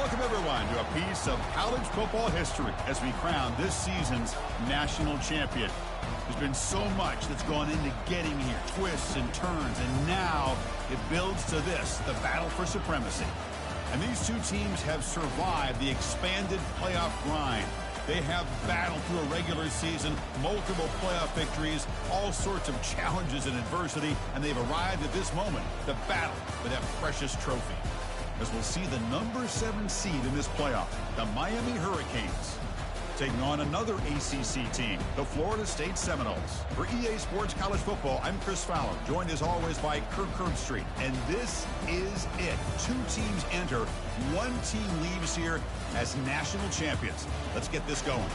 Welcome, everyone, to a piece of college football history as we crown this season's national champion. There's been so much that's gone into getting here, twists and turns, and now it builds to this, the battle for supremacy. And these two teams have survived the expanded playoff grind. They have battled through a regular season, multiple playoff victories, all sorts of challenges and adversity, and they've arrived at this moment, the battle for that precious trophy. As we'll see the number 7 seed in this playoff, the Miami Hurricanes, taking on another ACC team, the Florida State Seminoles. For EA Sports College Football, I'm Chris Fowler, joined as always by Kirk Herbstreit. And this is it. 2 teams enter, 1 team leaves here as national champions. Let's get this going.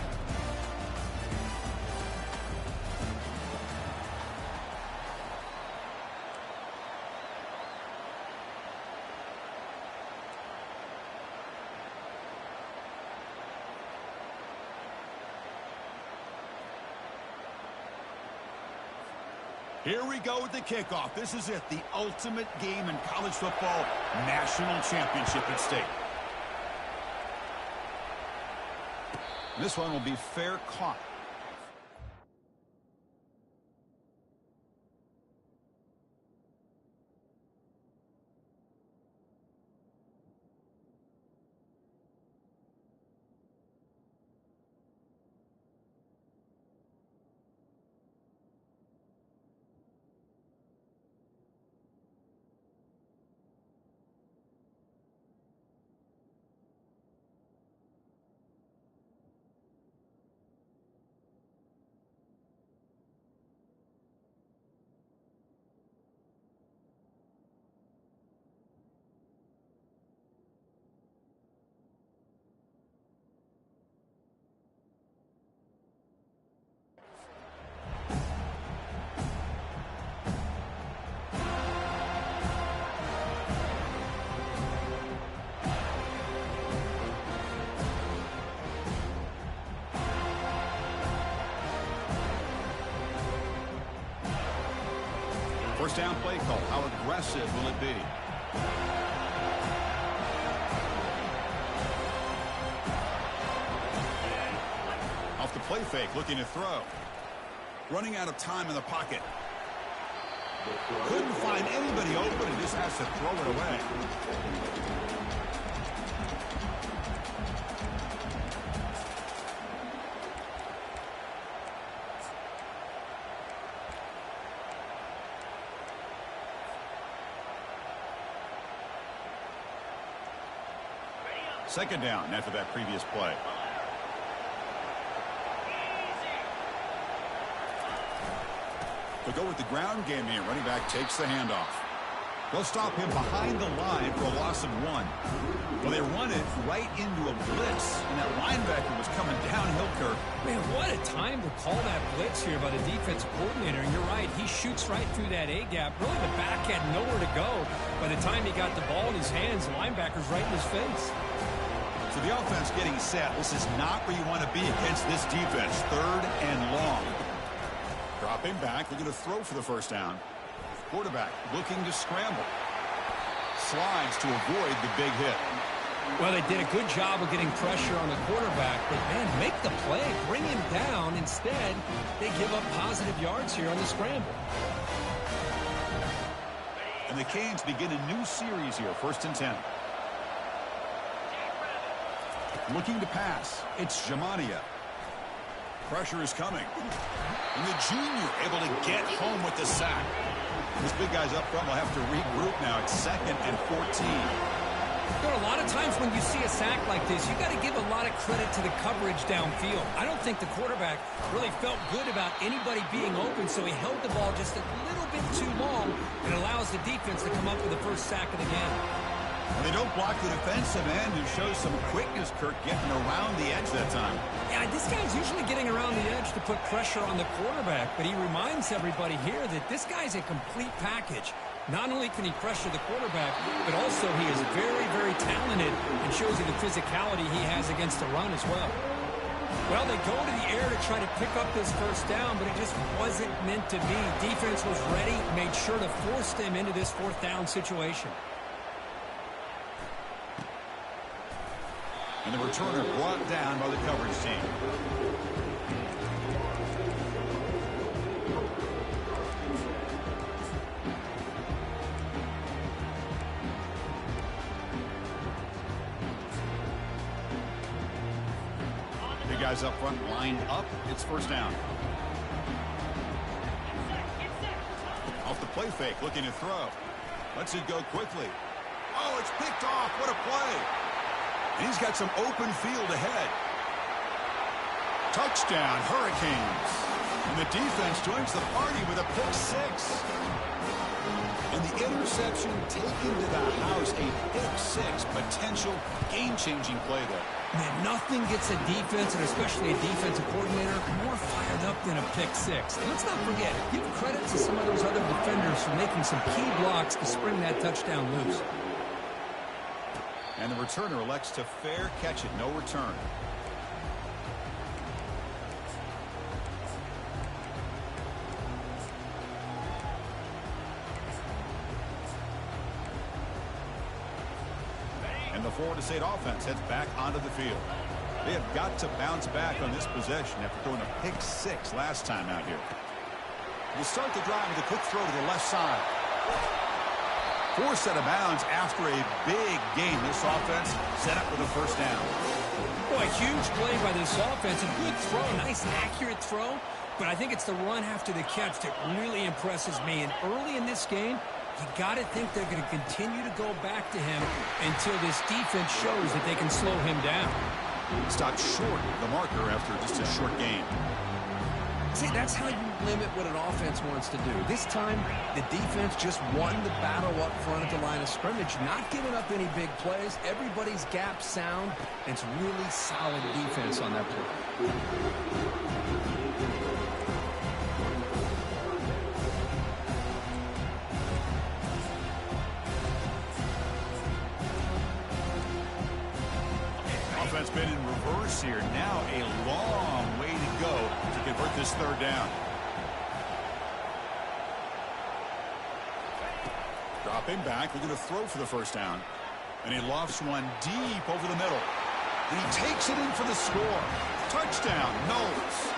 Here we go with the kickoff. This is it, the ultimate game in college football, national championship at stake. This one will be fair caught. First down play call. How aggressive will it be? Off the play fake, looking to throw. Running out of time in the pocket. Couldn't find anybody open and just has to throw it away. Second down after that previous play. To go with the ground game here, running back takes the handoff. They'll stop him behind the line for a loss of 1. Well, they run it right into a blitz, and that linebacker was coming downhill, Kirk. Man, what a time to call that blitz here by the defensive coordinator. And you're right, he shoots right through that A-gap. Really, the back had nowhere to go. By the time he got the ball in his hands, the linebacker's right in his face. So the offense getting set. This is not where you want to be against this defense. 3rd and long. Dropping back, looking to throw for the first down. Quarterback looking to scramble. Slides to avoid the big hit. Well, they did a good job of getting pressure on the quarterback, but, man, make the play, bring him down. Instead, they give up positive yards here on the scramble. And the Canes begin a new series here, 1st and 10. Looking to pass. It's Jamania. Pressure is coming. And the junior able to get home with the sack. This big guy's up front will have to regroup now. It's 2nd and 14. There are a lot of times when you see a sack like this, you got to give a lot of credit to the coverage downfield. I don't think the quarterback really felt good about anybody being open, so he held the ball just a little bit too long and allows the defense to come up with the first sack of the game. And they don't block the defensive end, who shows some quickness, Kirk, getting around the edge that time. Yeah, this guy's usually getting around the edge to put pressure on the quarterback, but he reminds everybody here that this guy's a complete package. Not only can he pressure the quarterback, but also he is very, very talented and shows you the physicality he has against the run as well. Well, they go to the air to try to pick up this first down, but it just wasn't meant to be. Defense was ready, made sure to force them into this 4th down situation. And the returner brought down by the coverage team. Big guys up front lined up. It's first down. Off the play fake, looking to throw. Lets it go quickly. Oh, it's picked off. What a play. And he's got some open field ahead. Touchdown, Hurricanes. And the defense joins the party with a pick six. And the interception taken to the house. A pick six. Potential game-changing play there. Man, nothing gets a defense, and especially a defensive coordinator, more fired up than a pick six. And let's not forget, give credit to some of those other defenders for making some key blocks to spring that touchdown loose. And the returner elects to fair catch it. No return. And the Florida State offense heads back onto the field. They have got to bounce back on this possession after throwing a pick six last time out here. We'll start the drive with a quick throw to the left side. Forced out of bounds after a big gain. This offense set up with a first down. Boy, huge play by this offense. A good throw, nice accurate throw. But I think it's the run after the catch that really impresses me. And early in this game, you got to think they're going to continue to go back to him until this defense shows that they can slow him down. Stopped short of the marker after just a short gain. See, that's how you limit what an offense wants to do. This time, the defense just won the battle up front at the line of scrimmage, not giving up any big plays. Everybody's gap sound, and it's really solid defense on that play. Offense been in reverse here. Now a long way to go to convert this third down. Dropping back, looking to throw for the first down. And he lofts one deep over the middle. And he takes it in for the score. Touchdown, Knowles.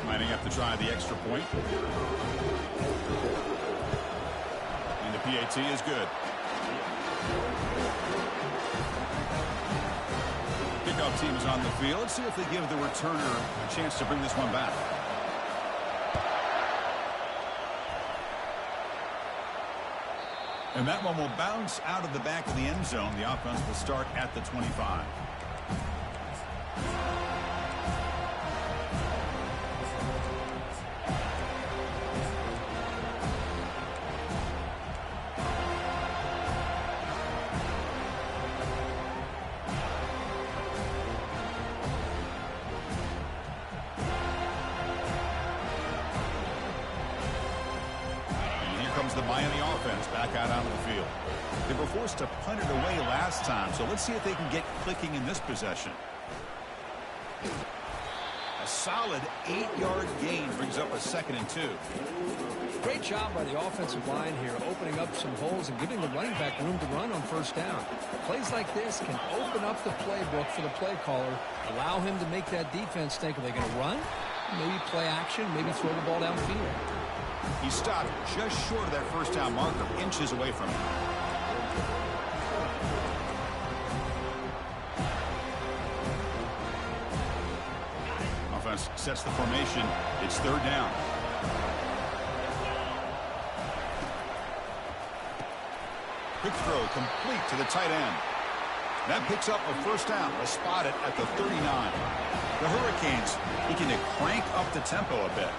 Lining up to try the extra point. And the PAT is good. Kickoff team is on the field. Let's see if they give the returner a chance to bring this one back. And that one will bounce out of the back of the end zone. The offense will start at the 25. The Miami offense back out onto the field. They were forced to punt it away last time, so let's see if they can get clicking in this possession. A solid 8-yard gain brings up a 2nd and 2. Great job by the offensive line here, opening up some holes and giving the running back room to run on first down. Plays like this can open up the playbook for the play caller, allow him to make that defense think, are they going to run? Maybe play action, maybe throw the ball downfield. He stopped just short of that first down marker, inches away from it. Offense sets the formation. It's third down. Quick throw complete to the tight end. That picks up a first down. They'll spot it at the 39. The Hurricanes looking to crank up the tempo a bit.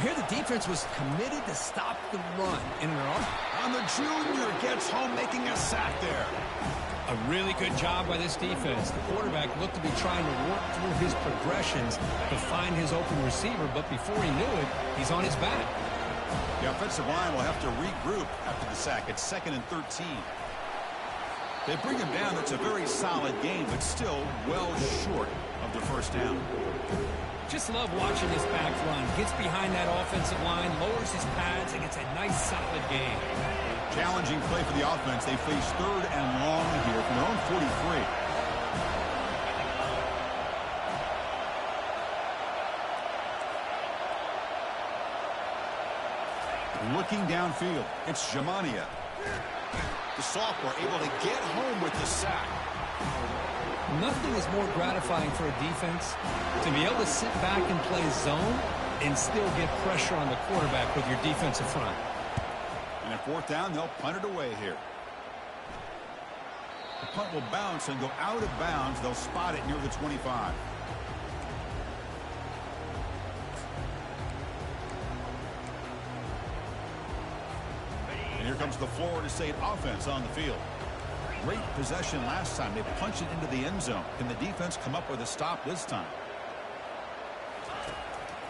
Here the defense was committed to stop the run. And the junior gets home, making a sack there. A really good job by this defense. The quarterback looked to be trying to work through his progressions to find his open receiver, but before he knew it, he's on his back. The offensive line will have to regroup after the sack. It's 2nd and 13. They bring him down. That's a very solid game, but still well short of the first down. Just love watching this back run. Gets behind that offensive line, lowers his pads, and gets a nice solid gain. Challenging play for the offense. They face 3rd and long here from their own 43. Looking downfield, it's Jamania. The sophomore able to get home with the sack. Nothing is more gratifying for a defense to be able to sit back and play zone and still get pressure on the quarterback with your defensive front. And at 4th down, they'll punt it away here. The punt will bounce and go out of bounds. They'll spot it near the 25. And here comes the Florida State offense on the field. Great possession last time. They punched it into the end zone. Can the defense come up with a stop this time?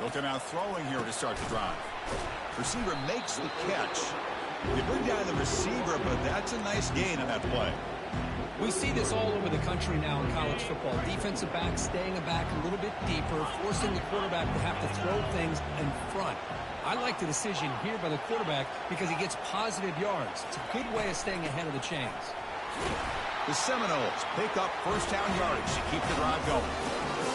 Looking out throwing here to start the drive. Receiver makes the catch. They bring down the receiver, but that's a nice gain on that play. We see this all over the country now in college football. Defensive backs staying back a little bit deeper, forcing the quarterback to have to throw things in front. I like the decision here by the quarterback because he gets positive yards. It's a good way of staying ahead of the chains. The Seminoles pick up first down yardage to keep the drive going.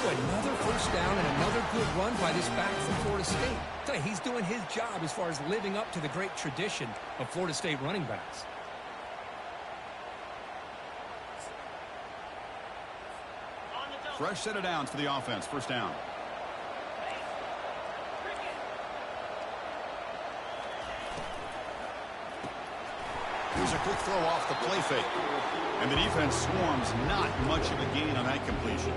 Another first down and another good run by this back from Florida State. I tell you, he's doing his job as far as living up to the great tradition of Florida State running backs. Fresh set of downs for the offense. First down. Here's a quick throw off the play fake. And the defense swarms. Not much of a gain on that completion.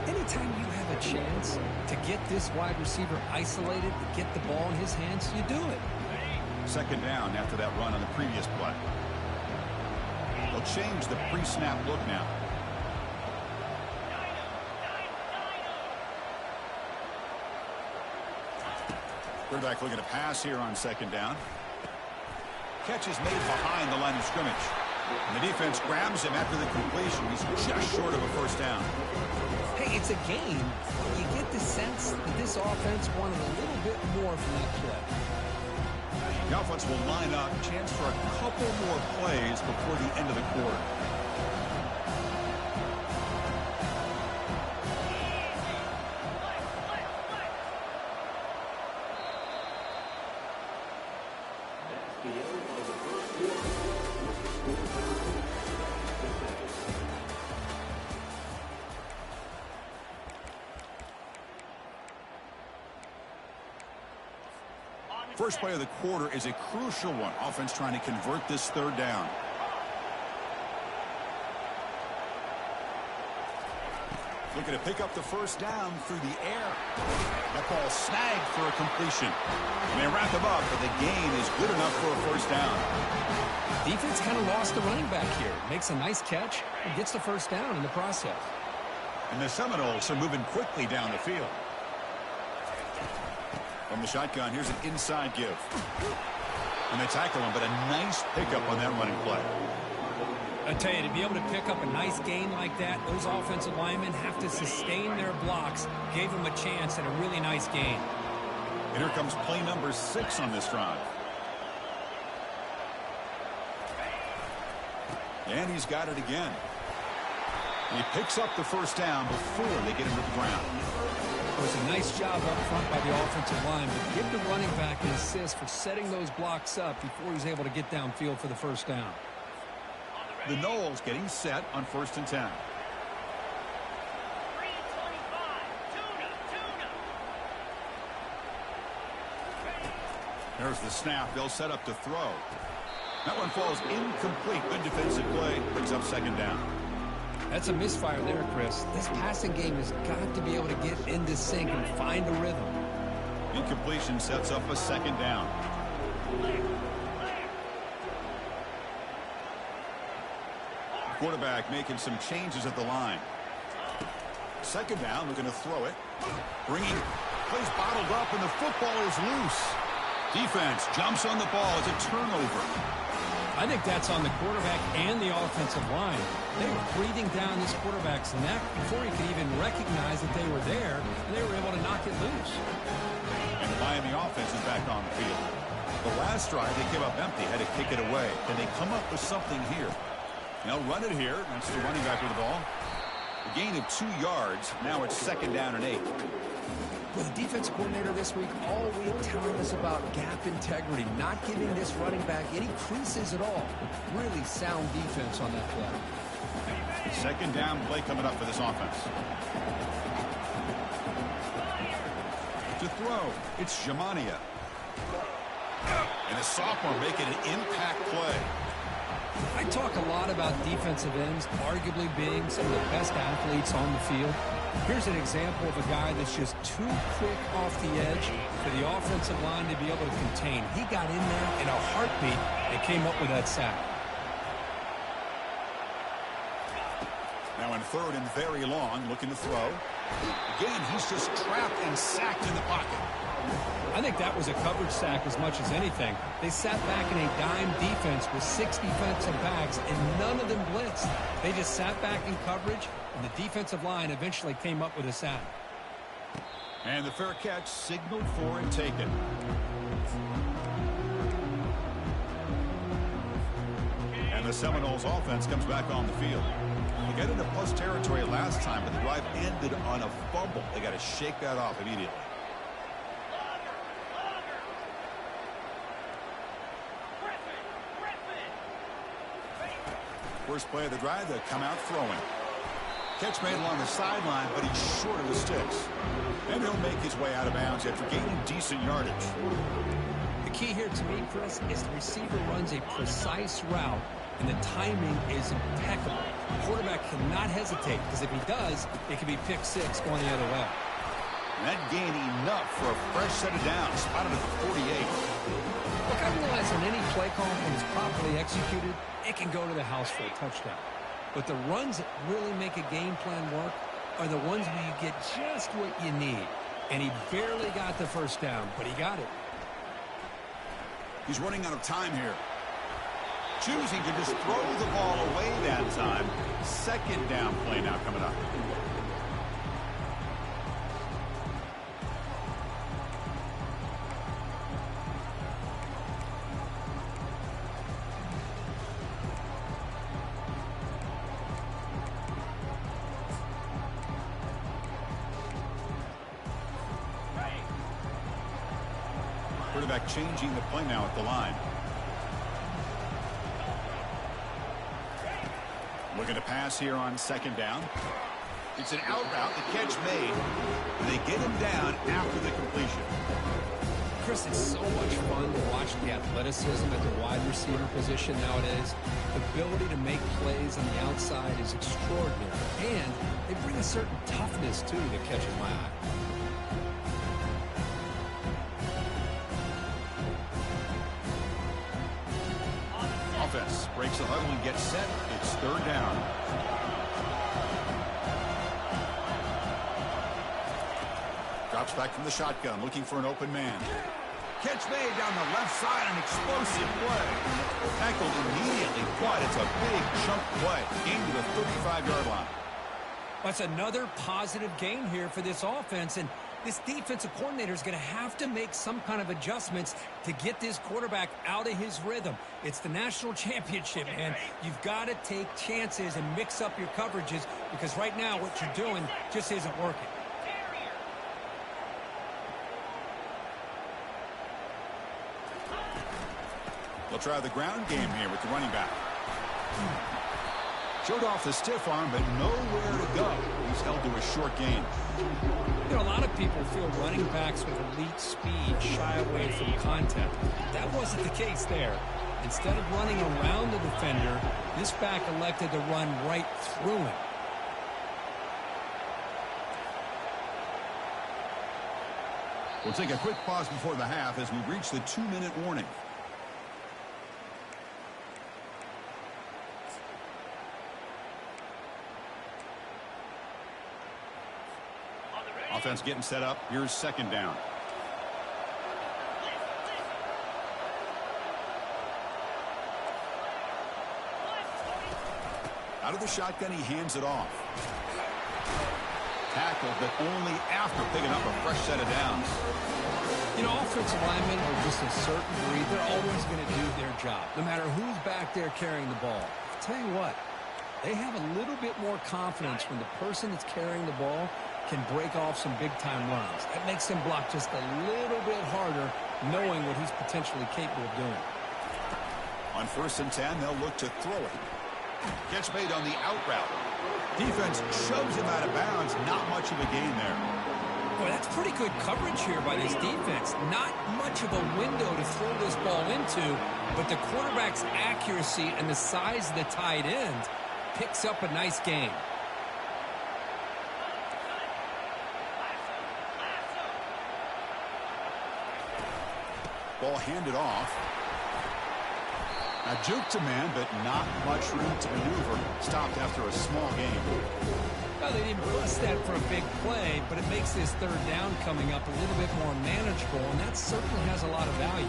Anytime you have a chance to get this wide receiver isolated, to get the ball in his hands, you do it. Second down after that run on the previous play. They'll change the pre-snap look now. Quarterback looking to pass here on second down. Catch is made behind the line of scrimmage. And the defense grabs him after the completion. He's just short of a first down. Hey, it's a game. You get the sense that this offense wanted a little bit more from that play. The offense will line up. Chance for a couple more plays before the end of the quarter. First play of the quarter is a crucial one. Offense trying to convert this third down. Looking to pick up the first down through the air. That ball snagged for a completion. And they wrap him up, but the gain is good enough for a first down. Defense kind of lost the running back here. Makes a nice catch and gets the first down in the process. And the Seminoles are moving quickly down the field. From the shotgun, here's an inside give. And they tackle him, but a nice pickup on that running play. I tell you, to be able to pick up a nice gain like that, those offensive linemen have to sustain their blocks. Gave him a chance and a really nice gain. And here comes play number 6 on this drive. And he's got it again. And he picks up the first down before they get him to the ground. It was a nice job up front by the offensive line, but give the running back an assist for setting those blocks up before he's able to get downfield for the first down. The Noles getting set on 1st and 10. There's the snap. They'll set up to throw. That one falls incomplete. Good defensive play. Brings up second down. That's a misfire there, Chris. This passing game has got to be able to get into sync and find a rhythm. Incompletion sets up a second down. Quarterback making some changes at the line. Second down, looking to throw it. Plays bottled up, and the football is loose. Defense jumps on the ball. It's a turnover. I I think that's on the quarterback and the offensive line. They were breathing down this quarterback's neck before he could even recognize that they were there, and they were able to knock it loose. And the Miami offense is back on the field. The last drive, they came up empty, had to kick it away. Can they come up with something here? They'll run it here. That's the running back with the ball. A gain of 2 yards. Now it's 2nd down and 8. With the defensive coordinator this week, all week telling us about gap integrity, not giving this running back any creases at all. Really sound defense on that play. 2nd down play coming up for this offense. To throw, it's Jamania. And a sophomore making an impact play. I talk a lot about defensive ends arguably being some of the best athletes on the field. Here's an example of a guy that's just too quick off the edge for the offensive line to be able to contain. He got in there in a heartbeat and came up with that sack. Now in 3rd and very long, looking to throw. Again, he's just trapped and sacked in the pocket. I think that was a coverage sack as much as anything. They sat back in a dime defense with 6 defensive backs, and none of them blitzed. They just sat back in coverage, and the defensive line eventually came up with a sack. And the fair catch signaled for and taken. And the Seminoles offense comes back on the field. They got into plus territory last time, but the drive ended on a fumble. They got to shake that off immediately. First play of the drive, they come out throwing. Catch made along the sideline, but he's short of the sticks. And he'll make his way out of bounds after gaining decent yardage. The key here to me, Chris, is the receiver runs a precise route, and the timing is impeccable. The quarterback cannot hesitate, because if he does, it could be pick 6 going the other way. And that gained enough for a fresh set of downs, spotted at the 48. Look, I realize on any play call, when it's properly executed, it can go to the house for a touchdown. But the runs that really make a game plan work are the ones where you get just what you need. And he barely got the first down, but he got it. He's running out of time here. Choosing to just throw the ball away that time. 2nd down play now coming up. Quarterback changing the play now at the line. Looking to pass here on 2nd down. It's an out route. The catch made. They get him down after the completion. Chris, it's so much fun to watch the athleticism at the wide receiver position nowadays. The ability to make plays on the outside is extraordinary. And they bring a certain toughness, too, that catches my eye. Offense breaks the huddle and gets set. It's 3rd down. Drops back from the shotgun, looking for an open man. Catch made down the left side, an explosive play. Tackled immediately, but it's a big chunk play. Gain to the 35-yard line. That's another positive gain here for this offense, and this defensive coordinator is going to have to make some kind of adjustments to get this quarterback out of his rhythm. It's the national championship, man. You've got to take chances and mix up your coverages, because right now what you're doing just isn't working. They'll try the ground game here with the running back. Showed off the stiff arm, but nowhere to go. He's held to a short gain. You know, a lot of people feel running backs with elite speed shy away from contact. That wasn't the case there. Instead of running around the defender, this back elected to run right through him. We'll take a quick pause before the half as we reach the 2-minute warning. Offense getting set up. Here's 2nd down. Out of the shotgun, he hands it off. Tackled, but only after picking up a fresh set of downs. You know, offensive linemen are just a certain breed. They're always going to do their job, no matter who's back there carrying the ball. I'll tell you what, they have a little bit more confidence when the person that's carrying the ball can break off some big-time runs. That makes him block just a little bit harder, knowing what he's potentially capable of doing. On 1st and 10, they'll look to throw it. Catch made on the out route. Defense shoves him out of bounds. Not much of a gain there. Boy, that's pretty good coverage here by this defense. Not much of a window to throw this ball into, but the quarterback's accuracy and the size of the tight end picks up a nice gain. Ball handed off. A juke to man, but not much room to maneuver. Stopped after a small gain. Well, they didn't bust that for a big play, but it makes this 3rd down coming up a little bit more manageable, and that certainly has a lot of value.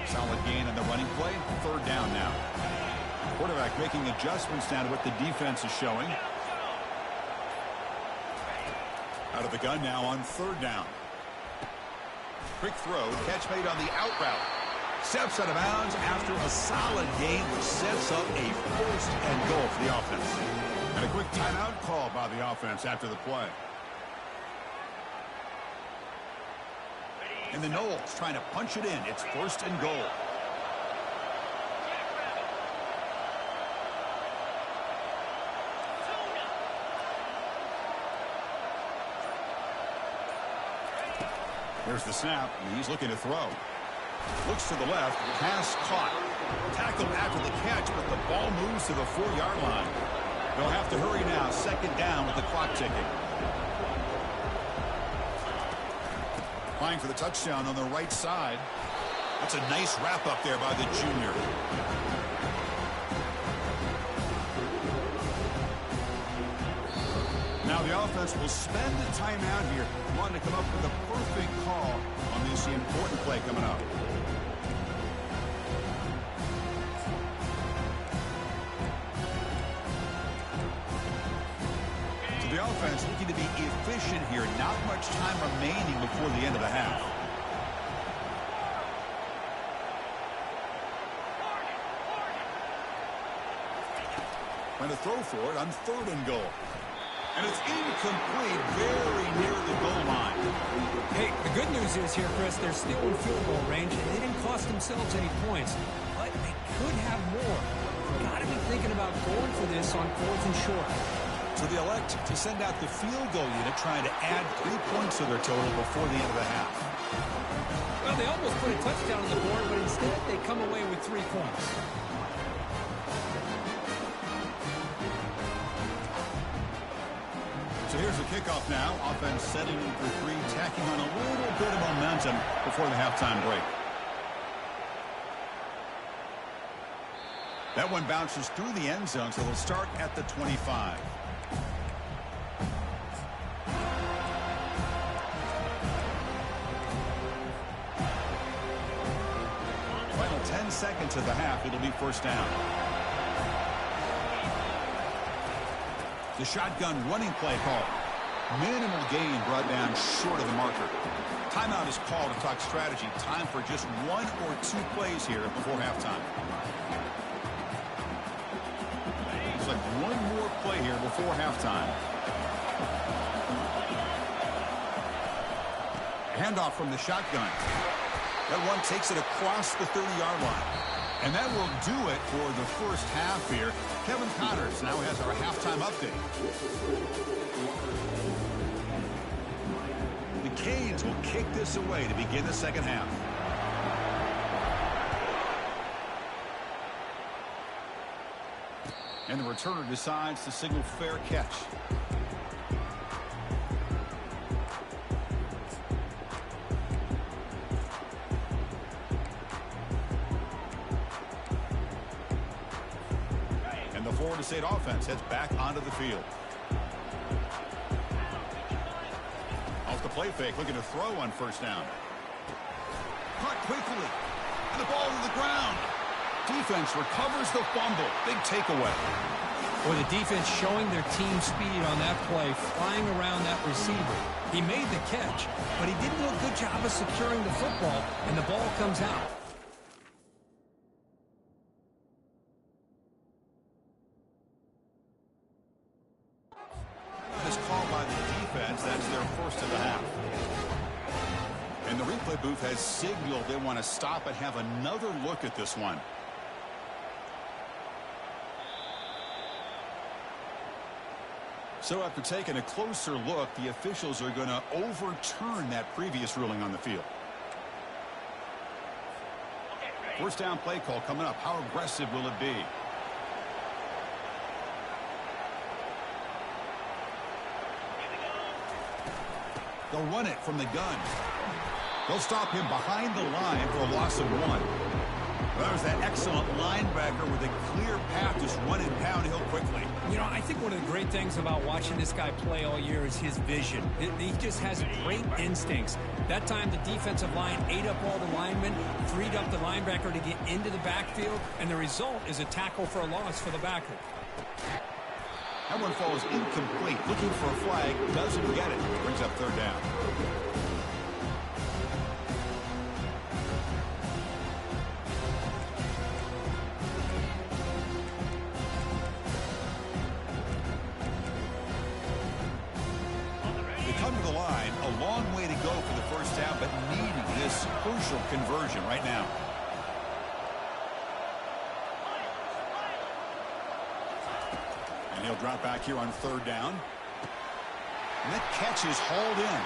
Solid gain on the running play. 3rd down now. Quarterback making adjustments now to what the defense is showing. Out of the gun now on 3rd down. Quick throw, catch made on the out route. Steps out of bounds after a solid gain, which sets up a 1st and goal for the offense. And a quick timeout call by the offense after the play. And the Knowles trying to punch it in. It's 1st and goal. Here's the snap, and he's looking to throw. Looks to the left, pass caught. Tackled after the catch, but the ball moves to the 4-yard line. They'll have to hurry now, 2nd down with the clock ticking. Applying for the touchdown on the right side. That's a nice wrap up there by the junior. Now the offense will spend the timeout here, wanting to come up with a perfect call on this important play coming up. So the offense looking to be efficient here. Not much time remaining before the end of the half. Trying to throw for it on 3rd and goal. And it's incomplete, very near the goal line. Hey, the good news is here, Chris, they're still in field goal range, and they didn't cost themselves any points. But they could have more. Got to be thinking about going for this on 4th and short. So they elect to send out the field goal unit, trying to add 3 points to their total before the end of the half. Well, they almost put a touchdown on the board, but instead they come away with 3 points. So here's the kickoff now. Offense setting in for 3, tacking on a little bit of momentum before the halftime break. That one bounces through the end zone, so they'll start at the 25. Final 10 seconds of the half. It'll be 1st down. The shotgun running play call. Minimal gain brought down short of the marker. Timeout is called to talk strategy. Time for just 1 or 2 plays here before halftime. Looks like 1 more play here before halftime. Handoff from the shotgun. That one takes it across the 30-yard line. And that will do it for the 1st half here. Kevin Connors now has our halftime update. The Canes will kick this away to begin the 2nd half. And the returner decides to signal fair catch. The Florida State offense heads back onto the field. Off the play fake, looking to throw on 1st down. Caught quickly. And the ball to Defense recovers the fumble. Big takeaway. Or the defense showing their team speed on that play, flying around that receiver. He made the catch, but he didn't do a good job of securing the football, and the ball comes out. This call by the defense, that's their first of the half. And the replay booth has signaled they want to stop and have another look at this one. So after taking a closer look, the officials are going to overturn that previous ruling on the field. First down play call coming up. How aggressive will it be? They'll run it from the gun. They'll stop him behind the line for a loss of 1. Well, there's that excellent linebacker with a clear path just running downhill quickly. You know, I think one of the great things about watching this guy play all year is his vision. He just has great instincts. That time the defensive line ate up all the linemen, freed up the linebacker to get into the backfield, and the result is a tackle for a loss for the backer. That one falls incomplete. Looking for a flag, doesn't get it. Brings up third down. They come to the line, a long way to go for the first down, but needing this crucial conversion right now. And he'll drop back here on third down. And that catch is hauled in.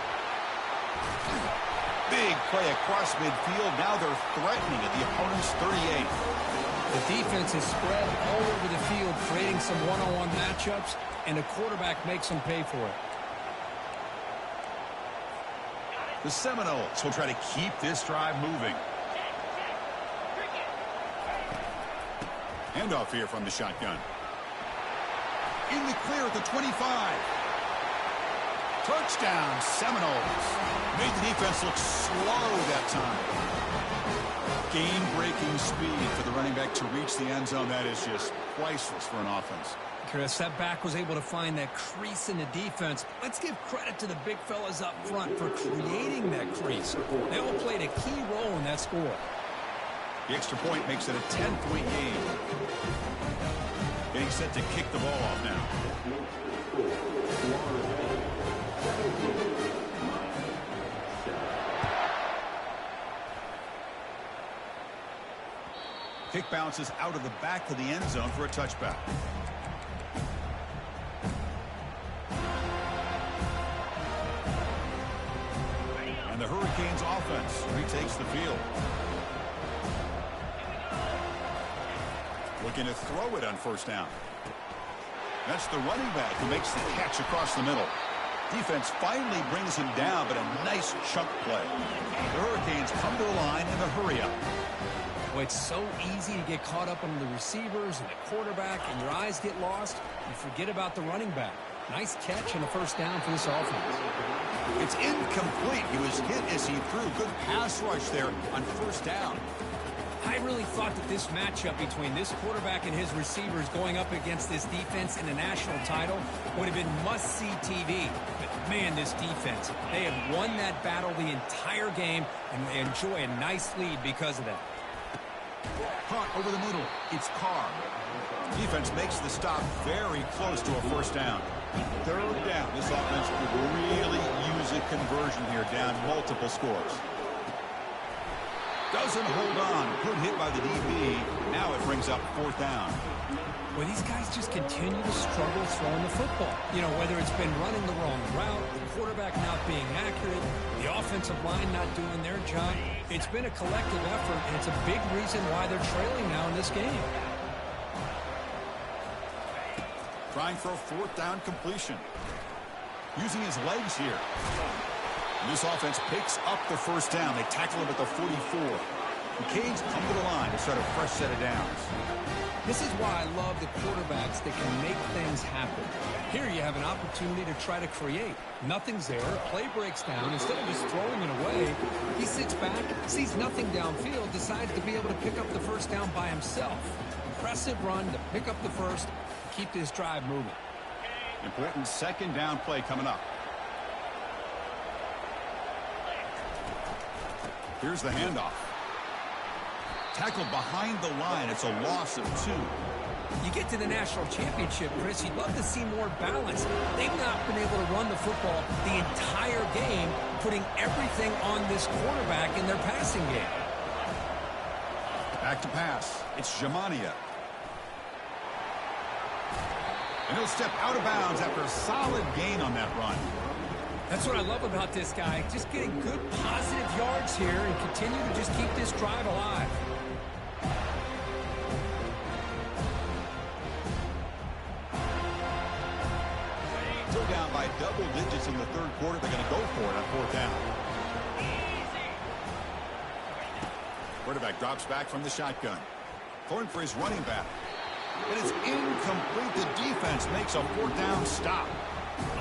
Big play across midfield. Now they're threatening at the opponent's 38. The defense is spread all over the field, creating some one-on-one matchups, and the quarterback makes them pay for it. The Seminoles will try to keep this drive moving. Handoff here from the shotgun. In the clear at the 25. Touchdown, Seminoles. Made the defense look slow that time. Game-breaking speed for the running back to reach the end zone. That is just priceless for an offense. Chris, that back was able to find that crease in the defense. Let's give credit to the big fellas up front for creating that crease. They all played a key role in that score. The extra point makes it a 10-point game. Getting set to kick the ball off now. Kick bounces out of the back of the end zone for a touchback. And the Hurricanes offense retakes the field. Looking to throw it on first down. That's the running back who makes the catch across the middle. Defense finally brings him down, but a nice chunk play. The Hurricanes come to the line in a hurry-up. Well, it's so easy to get caught up on the receivers and the quarterback, and your eyes get lost. You forget about the running back. Nice catch and a first down for this offense. It's incomplete. He was hit as he threw. Good pass rush there on first down. I really thought that this matchup between this quarterback and his receivers going up against this defense in a national title would have been must-see TV. But, man, this defense, they have won that battle the entire game, and they enjoy a nice lead because of that. Caught over the middle. It's Carr. Defense makes the stop very close to a first down. Third down. This offense could really use a conversion here, down multiple scores. Doesn't hold on. Good hit by the DB. Now it brings up fourth down. Well, these guys just continue to struggle throwing the football. You know, whether it's been running the wrong route, the quarterback not being accurate, the offensive line not doing their job. It's been a collective effort, and it's a big reason why they're trailing now in this game. Trying for a fourth down completion. Using his legs here. And this offense picks up the first down. They tackle him at the 44. The Canes come to the line to start a fresh set of downs. This is why I love the quarterbacks that can make things happen. Here you have an opportunity to try to create. Nothing's there. Play breaks down. Instead of just throwing it away, he sits back, sees nothing downfield, decides to be able to pick up the first down by himself. Impressive run to pick up the first, keep this drive moving. Important second down play coming up. Here's the handoff. Tackled behind the line. It's a loss of 2. You get to the national championship, Chris, you'd love to see more balance. They've not been able to run the football the entire game, putting everything on this quarterback in their passing game. Back to pass. It's Jamania. And he'll step out of bounds after a solid gain on that run. That's what I love about this guy. Just getting good, positive yards here and continue to just keep this drive alive. Still down by double digits in the third quarter. They're going to go for it on fourth down. Quarterback drops back from the shotgun. Going for his running back. And it's incomplete. The defense makes a fourth down stop.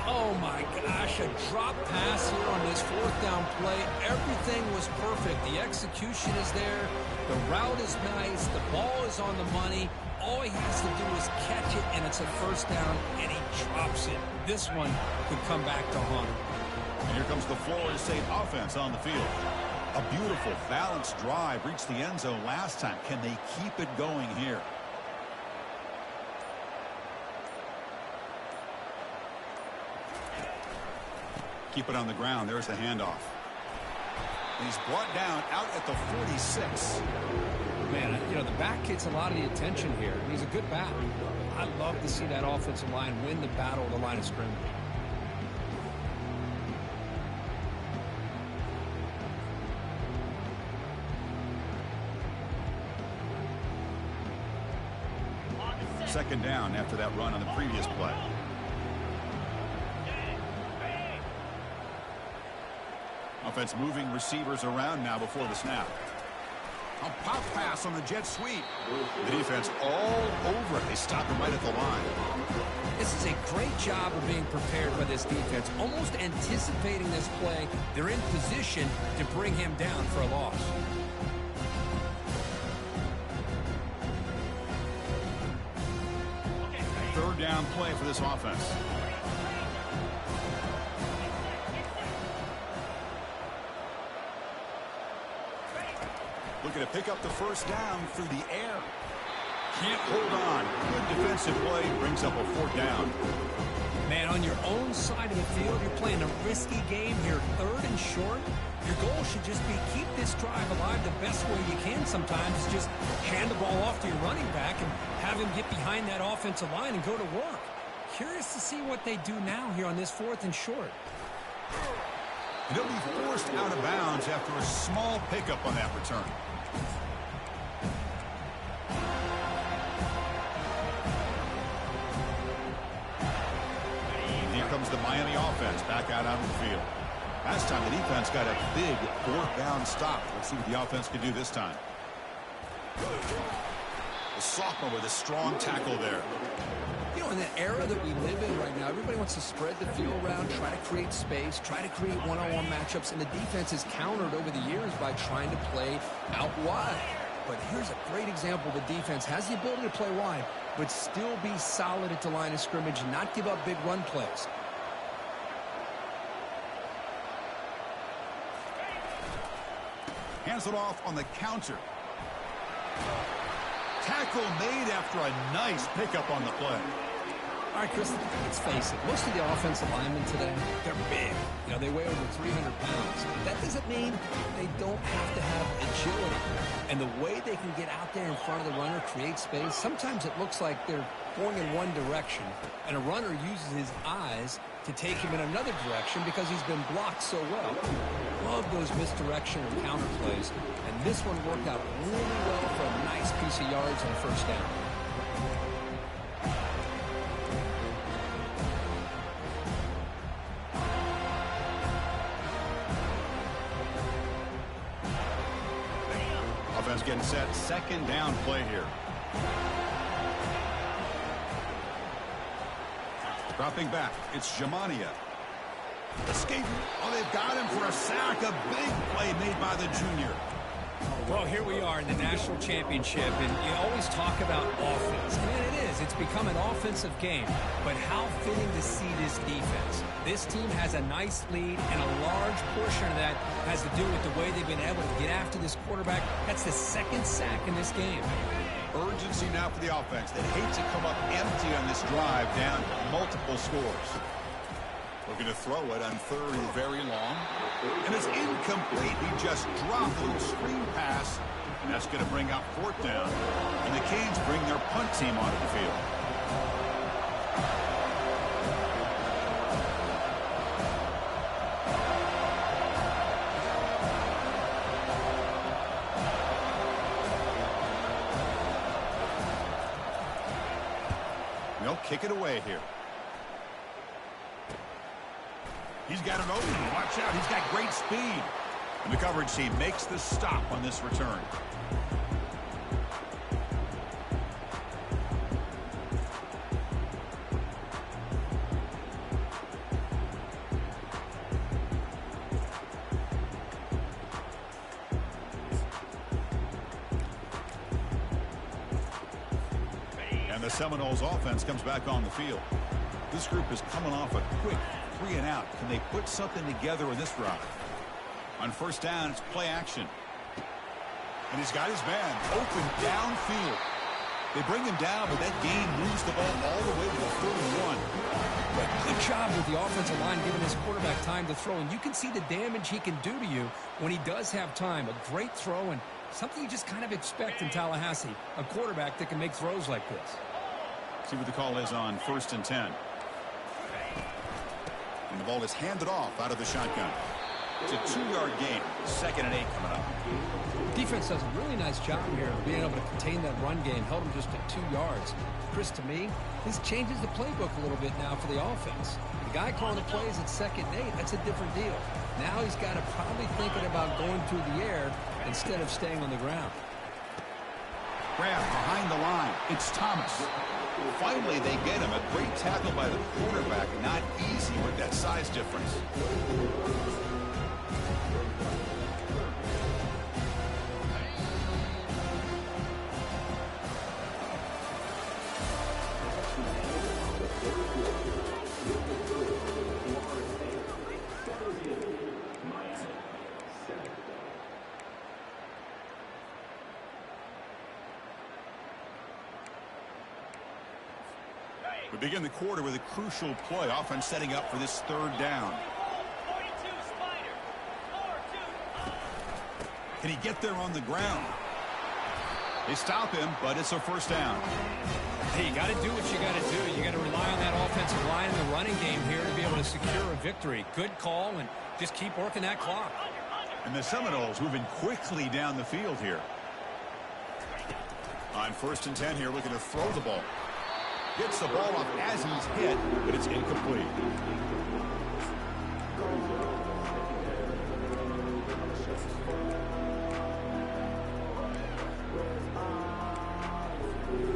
Oh, my gosh, a drop pass here on this fourth down play. Everything was perfect. The execution is there. The route is nice. The ball is on the money. All he has to do is catch it, and it's a first down, and he drops it. This one could come back to haunt him. And here comes the Florida State offense on the field. A beautiful, balanced drive reached the end zone last time. Can they keep it going here? Keep it on the ground. There's the handoff. And he's brought down out at the 46. Man, you know, the back gets a lot of the attention here. He's a good back. I love to see that offensive line win the battle of the line of scrimmage. Second down after that run on the previous play. Offense moving receivers around now before the snap. A pop pass on the jet sweep. The defense all over it. They stop him right at the line. This is a great job of being prepared by this defense, almost anticipating this play. They're in position to bring him down for a loss. Third down play for this offense. Looking to pick up the first down through the air. Can't hold on. Good defensive play. Brings up a fourth down. Man, on your own side of the field, you're playing a risky game here. Third and short. Your goal should just be keep this drive alive the best way you can sometimes. Is just hand the ball off to your running back and have him get behind that offensive line and go to work. Curious to see what they do now here on this fourth and short. And he'll be forced out of bounds after a small pickup on that return. And here comes the Miami offense back out on the field. Last time the defense got a big fourth down stop. Let's see what the offense can do this time. The sophomore with a strong tackle there. You know, in the era that we live in right now, everybody wants to spread the field around, try to create space, try to create one-on-one matchups, and the defense is countered over the years by trying to play out wide. But here's a great example. The defense has the ability to play wide, but still be solid at the line of scrimmage and not give up big run plays. Hands it off on the counter. Tackle made after a nice pickup on the play. All right, Chris, let's face it. Most of the offensive linemen today, they're big. You know, they weigh over 300 pounds. But that doesn't mean they don't have to have agility. And the way they can get out there in front of the runner, create space, sometimes it looks like they're going in one direction, and a runner uses his eyes to take him in another direction because he's been blocked so well. Love those misdirection or counter plays, and this one worked out really well for a nice piece of yards and a first down. Offense getting set. Second down play here. Dropping back, it's Jamania. Escaping. Oh, they've got him for a sack. A big play made by the junior. Well, here we are in the national championship, and you always talk about offense. And it is. It's become an offensive game. But how fitting to see this defense. This team has a nice lead, and a large portion of that has to do with the way they've been able to get after this quarterback. That's the second sack in this game. Urgency now for the offense. They hate to come up empty on this drive down multiple scores. Looking to throw it on third and very long. And it's incomplete. He just dropped a little screen pass. And that's going to bring up fourth down. And the Canes bring their punt team onto the field. They'll kick it away here. He's got it open. Watch out. He's got great speed. And the coverage team makes the stop on this return. And the Seminoles offense comes back on the field. This group is coming off a quick 3 and out. Can they put something together in this drive? On first down, it's play action. And he's got his man open downfield. They bring him down, but that gain moves the ball all the way to the 31. Good job with the offensive line giving his quarterback time to throw. And you can see the damage he can do to you when he does have time. A great throw and something you just kind of expect in Tallahassee. A quarterback that can make throws like this. See what the call is on 1st and 10. And the ball is handed off out of the shotgun. It's a 2-yard gain. 2nd and 8 coming up. Defense does a really nice job here of being able to contain that run game. Held him just at 2 yards. Chris, to me, this changes the playbook a little bit now for the offense. The guy calling the plays at 2nd and 8, that's a different deal. Now he's got to probably thinking about going through the air instead of staying on the ground. Grab behind the line. It's Thomas. Finally, they get him. A great tackle by the quarterback. Not easy with that size difference. We begin the quarter with a crucial play, offense setting up for this 3rd down. Can he get there on the ground? They stop him, but it's a 1st down. Hey, you got to do what you got to do. You got to rely on that offensive line in the running game here to be able to secure a victory. Good call, and just keep working that clock. And the Seminoles moving quickly down the field here. On 1st and 10 here, looking to throw the ball. Gets the ball off as he's hit, but it's incomplete.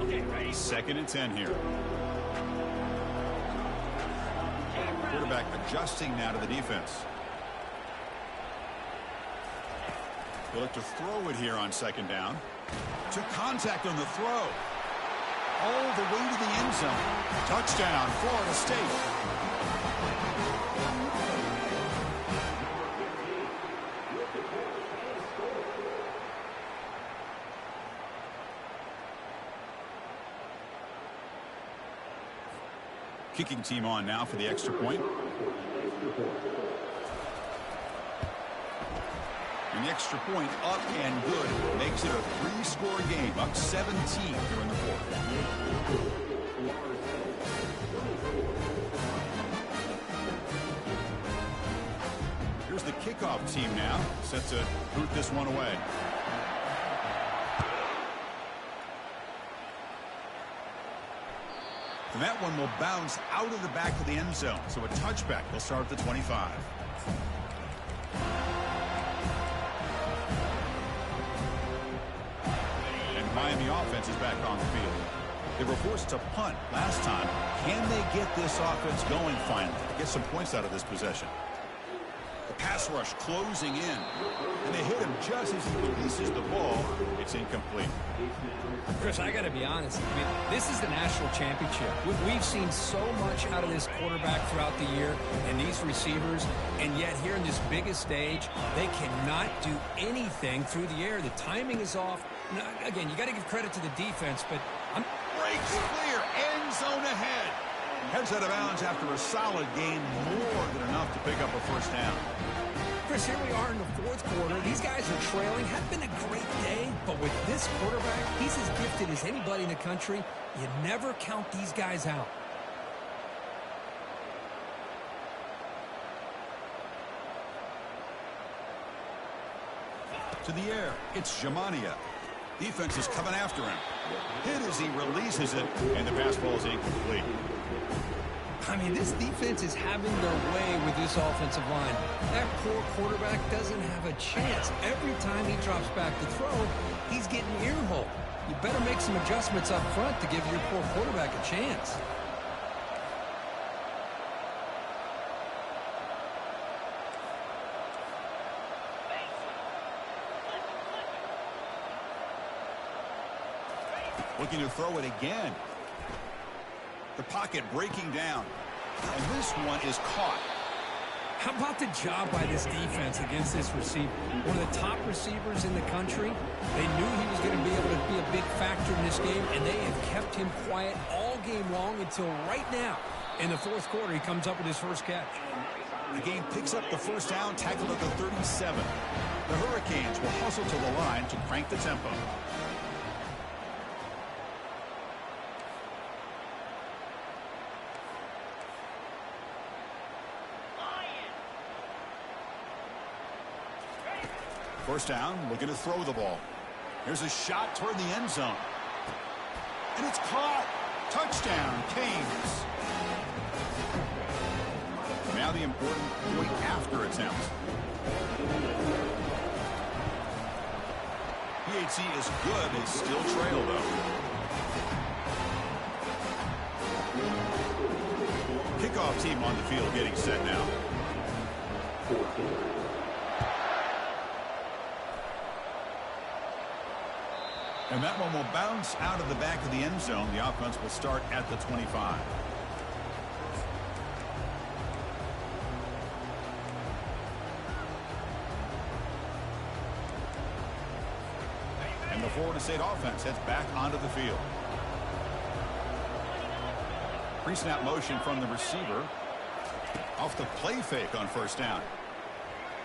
Okay, ready? 2nd and 10 here. Quarterback adjusting now to the defense. They look to throw it here on 2nd down. Took contact on the throw. All the way to the end zone. Touchdown, Florida State. Kicking team on now for the extra point. And the extra point up and good. Makes it a 3-score game. Up 17 here in the 4th. Here's the kickoff team now. Set to boot this one away. And that one will bounce out of the back of the end zone. So a touchback will start at the 25. Miami offense is back on the field. They were forced to punt last time. Can they get this offense going finally? Get some points out of this possession. The pass rush closing in. And they hit him just as he releases the ball. It's incomplete. Chris, I got to be honest. I mean, this is the national championship. We've seen so much out of this quarterback throughout the year and these receivers, and yet here in this biggest stage, they cannot do anything through the air. The timing is off. Now, again, you got to give credit to the defense, but breaks clear, end zone ahead. Heads out of bounds after a solid game, more than enough to pick up a first down. Chris, here we are in the fourth quarter. These guys are trailing. Had been a great day, but with this quarterback, he's as gifted as anybody in the country. You never count these guys out. To the air, it's Jamania. Defense is coming after him. Hit as he releases it, and the pass ball is incomplete. I mean, this defense is having their way with this offensive line. That poor quarterback doesn't have a chance. Every time he drops back to throw, he's getting earholed. You better make some adjustments up front to give your poor quarterback a chance. Looking to throw it again. The pocket breaking down. And this one is caught. How about the job by this defense against this receiver? One of the top receivers in the country. They knew he was going to be able to be a big factor in this game, and they have kept him quiet all game long until right now. In the fourth quarter, he comes up with his first catch. The game picks up the first down, tackled at the 37. The Hurricanes will hustle to the line to crank the tempo. First down, looking to throw the ball. Here's a shot toward the end zone. And it's caught. Touchdown, Canes. Now the important point after attempt. PHC is good. They still trail, though. Kickoff team on the field getting set now. And that one will bounce out of the back of the end zone. The offense will start at the 25. And the Florida State offense heads back onto the field. Pre-snap motion from the receiver. Off the play fake on first down.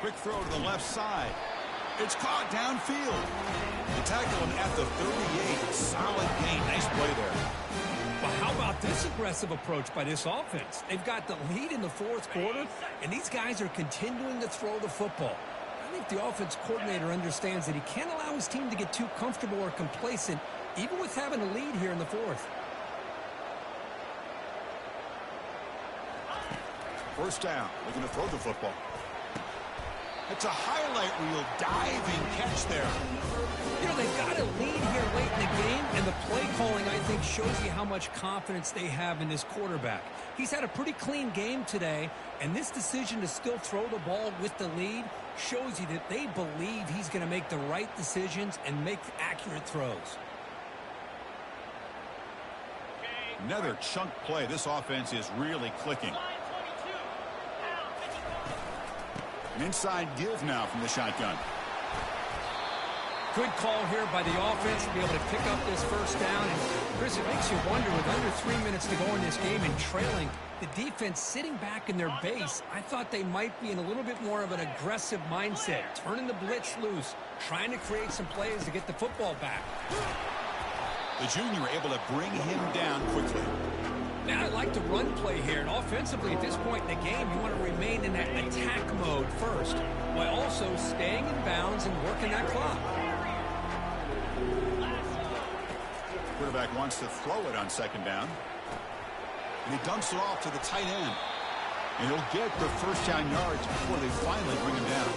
Quick throw to the left side. It's caught downfield. The tackle him at the 38. Solid gain. Nice play there. Well, how about this aggressive approach by this offense? They've got the lead in the fourth quarter, and these guys are continuing to throw the football. I think the offense coordinator understands that he can't allow his team to get too comfortable or complacent, even with having a lead here in the fourth. First down. Looking to throw the football. It's a highlight reel diving catch there. You know, they've got a lead here late in the game, and the play calling, I think, shows you how much confidence they have in this quarterback. He's had a pretty clean game today, and this decision to still throw the ball with the lead shows you that they believe he's going to make the right decisions and make accurate throws. Another chunk play. This offense is really clicking. An inside give now from the shotgun. Good call here by the offense to be able to pick up this first down. And Chris, it makes you wonder, with under 3 minutes to go in this game and trailing, the defense sitting back in their base, I thought they might be in a little bit more of an aggressive mindset, turning the blitz loose, trying to create some plays to get the football back. The junior able to bring him down quickly. Now I like the run play here, and offensively at this point in the game, you want to remain in that attack mode first, while also staying in bounds and working that clock. Quarterback wants to throw it on second down. And he dumps it off to the tight end. And he'll get the first down yards before they finally bring him down.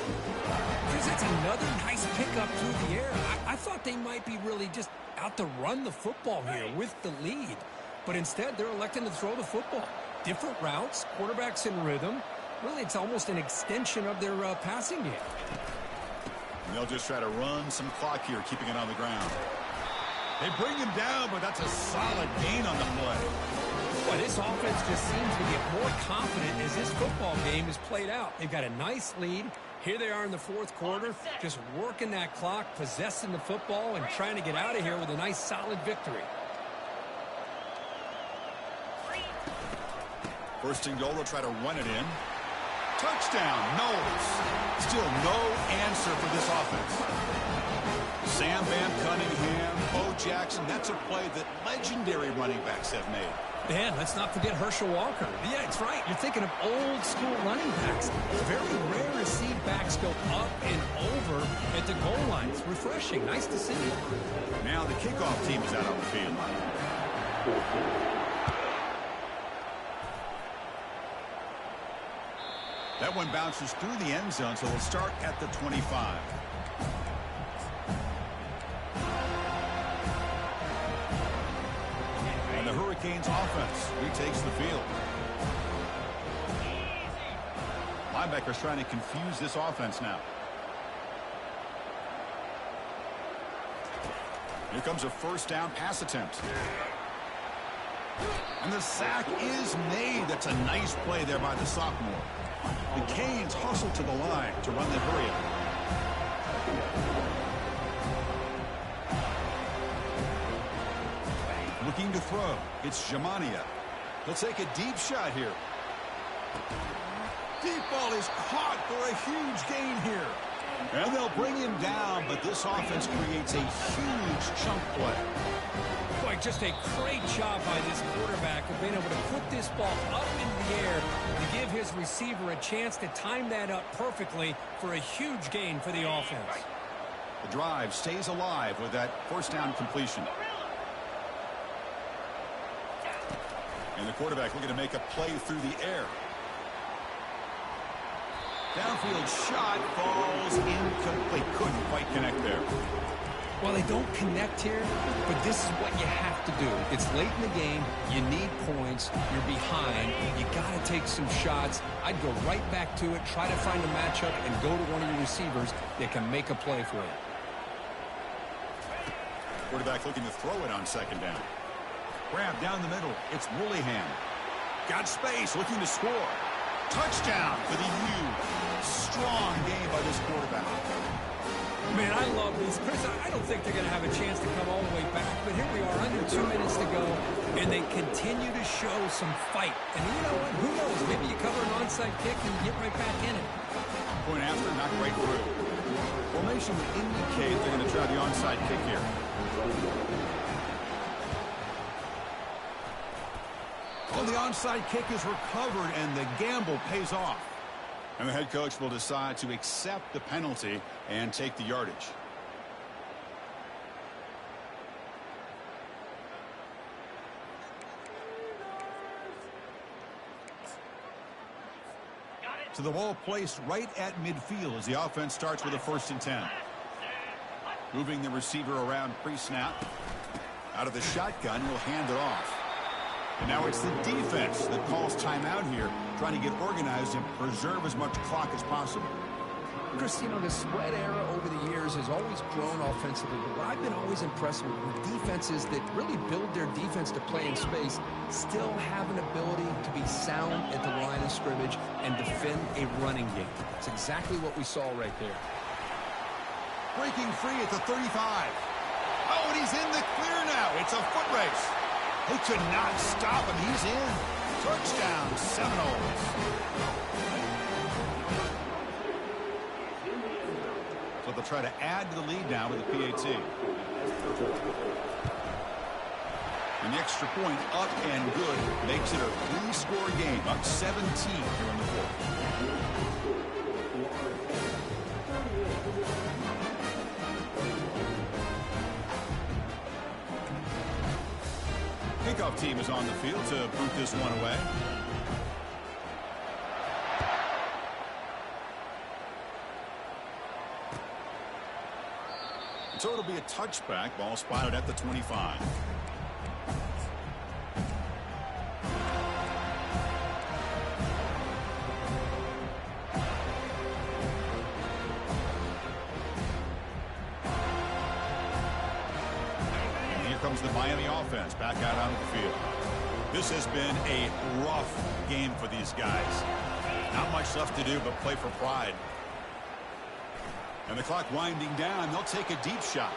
Because that's another nice pickup through the air. I thought they might be really just out to run the football here with the lead. But instead, they're electing to throw the football. Different routes, quarterbacks in rhythm. Really, it's almost an extension of their passing game. And they'll just try to run some clock here, keeping it on the ground. They bring him down, but that's a solid gain on the play. Boy, this offense just seems to get more confident as this football game is played out. They've got a nice lead. Here they are in the fourth quarter, just working that clock, possessing the football, and trying to get out of here with a nice, solid victory. First and goal, they'll try to run it in. Touchdown, Knowles. Still no answer for this offense. Sam Van Cunningham, Bo Jackson, that's a play that legendary running backs have made. Man, let's not forget Herschel Walker. Yeah, it's right. You're thinking of old-school running backs. It's very rare to see backs go up and over at the goal line. It's refreshing. Nice to see. Now the kickoff team is out on the field. That one bounces through the end zone, so we'll start at the 25. And the Hurricanes offense retakes the field. Linebackers trying to confuse this offense now. Here comes a first down pass attempt. And the sack is made. That's a nice play there by the sophomore. The Canes hustle to the line to run the hurry up. Looking to throw. It's Jamania. He'll take a deep shot here. Deep ball is caught for a huge gain here. And they'll bring him down, but this offense creates a huge chunk play. Boy, just a great job by this quarterback of being able to put this ball up in the air to give his receiver a chance to time that up perfectly for a huge gain for the offense. The drive stays alive with that first down completion. And the quarterback looking to make a play through the air. Downfield shot falls incomplete. Couldn't quite connect there. Well, they don't connect here, but this is what you have to do. It's late in the game. You need points. You're behind. You got to take some shots. I'd go right back to it, try to find a matchup, and go to one of your receivers that can make a play for you. Quarterback looking to throw it on second down. Grab down the middle. It's Willingham. Got space, looking to score. Touchdown for the U. Strong game by this quarterback. Man, I love these. Chris, I don't think they're going to have a chance to come all the way back, but here we are, under 2 minutes to go, and they continue to show some fight. And you know what? Who knows? Maybe you cover an onside kick and you get right back in it. Point after, not right through. Formation would indicate they're going to try the onside kick here. Oh, the onside kick is recovered, and the gamble pays off. And the head coach will decide to accept the penalty and take the yardage. So the ball placed right at midfield as the offense starts with a 1st and 10. Moving the receiver around pre-snap. Out of the shotgun, he'll hand it off. And now it's the defense that calls timeout here, trying to get organized and preserve as much clock as possible. Chris, you know, the spread era over the years has always grown offensively, but what I've been always impressed with defenses that really build their defense to play in space still have an ability to be sound at the line of scrimmage and defend a running game. It's exactly what we saw right there. Breaking free at the 35. Oh, and he's in the clear now. It's a foot race. They could not stop him. He's in. Touchdown, Seminoles. So they'll try to add to the lead now with the PAT. And the extra point up and good makes it a 3-score game, up 17 here in the fourth. Kickoff team is on the field to boot this one away. So it'll be a touchback. Ball spotted at the 25. And here comes the Miami offense back out onto the field. This has been a rough game for these guys. Not much left to do but play for pride. And the clock winding down. They'll take a deep shot.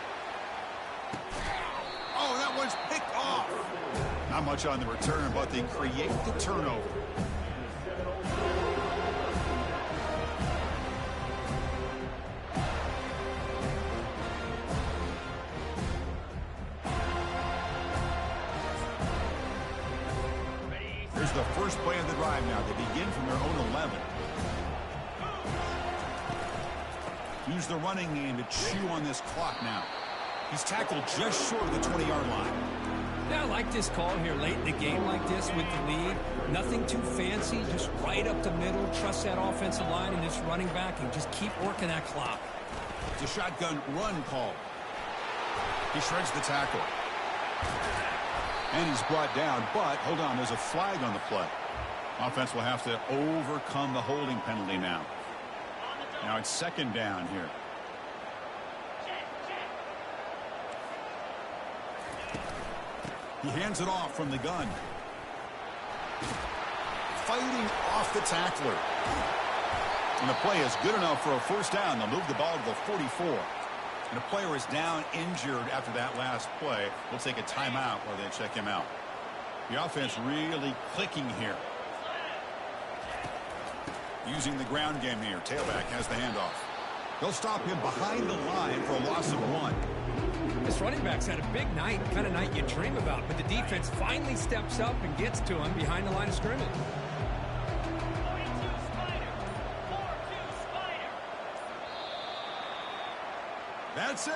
Oh, that one's picked off. Not much on the return, but they create the turnover. Here's the first play of the drive now. They begin from their own 11. Use the running game to chew on this clock now. He's tackled just short of the 20-yard line. Yeah, I like this call here late in the game like this with the lead. Nothing too fancy, just right up the middle. Trust that offensive line and this running back and just keep working that clock. It's a shotgun run call. He shreds the tackle. And he's brought down, but hold on, there's a flag on the play. Offense will have to overcome the holding penalty now. Now it's second down here. He hands it off from the gun. Fighting off the tackler. And the play is good enough for a first down. They'll move the ball to the 44. And a player is down injured after that last play. We'll take a timeout while they check him out. The offense really clicking here. Using the ground game here. Tailback has the handoff. They'll stop him behind the line for a loss of 1. This running back's had a big night, kind of night you dream about, but the defense finally steps up and gets to him behind the line of scrimmage. That's it.